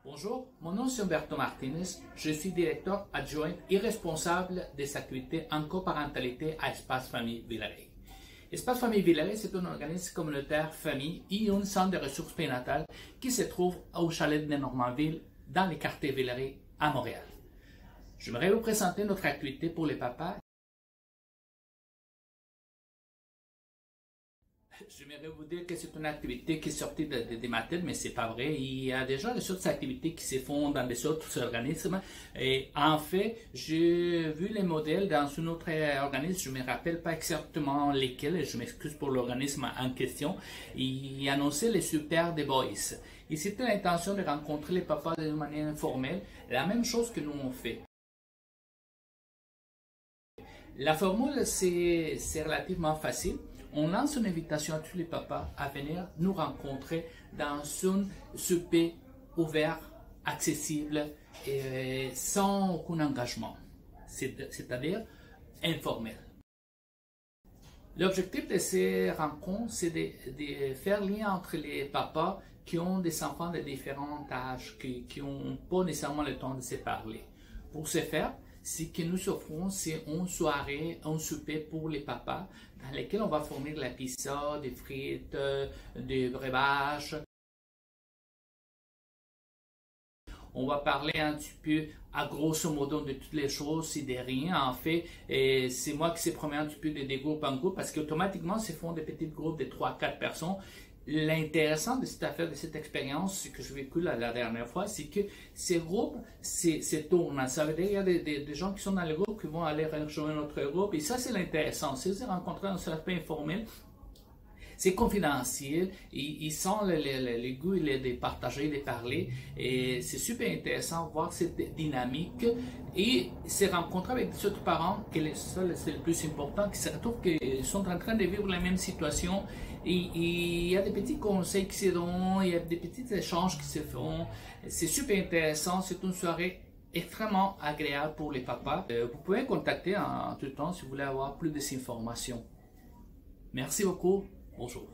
Bonjour, mon nom est Humberto Martinez, je suis directeur adjoint et responsable des activités en coparentalité à Espace Famille Villeray. Espace Famille Villeray, c'est un organisme communautaire famille et un centre de ressources périnatales qui se trouve au chalet de Normanville, dans les quartiers Villeray à Montréal. J'aimerais vous présenter notre activité pour les papas. J'aimerais vous dire que c'est une activité qui est sortie de ma tête, mais c'est pas vrai. Il y a déjà des autres activités qui se font dans des autres organismes. Et en fait, j'ai vu les modèles dans un autre organisme. Je me rappelle pas exactement lesquels. Et je m'excuse pour l'organisme en question. Il annonçait les Super The Boys. Et c'était l'intention de rencontrer les papas de manière informelle. La même chose que nous on fait. La formule, c'est relativement facile. On lance une invitation à tous les papas à venir nous rencontrer dans un souper ouvert, accessible et sans aucun engagement, c'est-à-dire informel. L'objectif de ces rencontres, c'est de faire lien entre les papas qui ont des enfants de différents âges, qui n'ont pas nécessairement le temps de se parler. Pour ce faire, ce que nous offrons, c'est une soirée, un souper pour les papas, dans lesquels on va fournir la pizza, des frites, des breuvages. On va parler un petit peu, à grosso modo, de toutes les choses et de rien. En fait, c'est moi qui s'est promené un petit peu de groupe en groupe, parce qu'automatiquement, se font des petits groupes de 3-4 personnes. L'intéressant de cette affaire, de cette expérience que je vécu la dernière fois, c'est que ces groupes se tournent. Ça veut dire qu'il y a des gens qui sont dans le groupe qui vont aller rejoindre notre groupe. Et ça, c'est l'intéressant. C'est se rencontrer dans un aspect informel. C'est confidentiel, ils sentent le goût de partager, de parler, et c'est super intéressant de voir cette dynamique et se rencontrer avec d'autres parents, que c'est le plus important, qui se retrouvent qu'ils sont en train de vivre la même situation, et il y a des petits conseils qui se donnent, il y a des petits échanges qui se font, c'est super intéressant, c'est une soirée extrêmement agréable pour les papas. Vous pouvez me contacter en tout temps si vous voulez avoir plus d'informations. Merci beaucoup. Bonjour.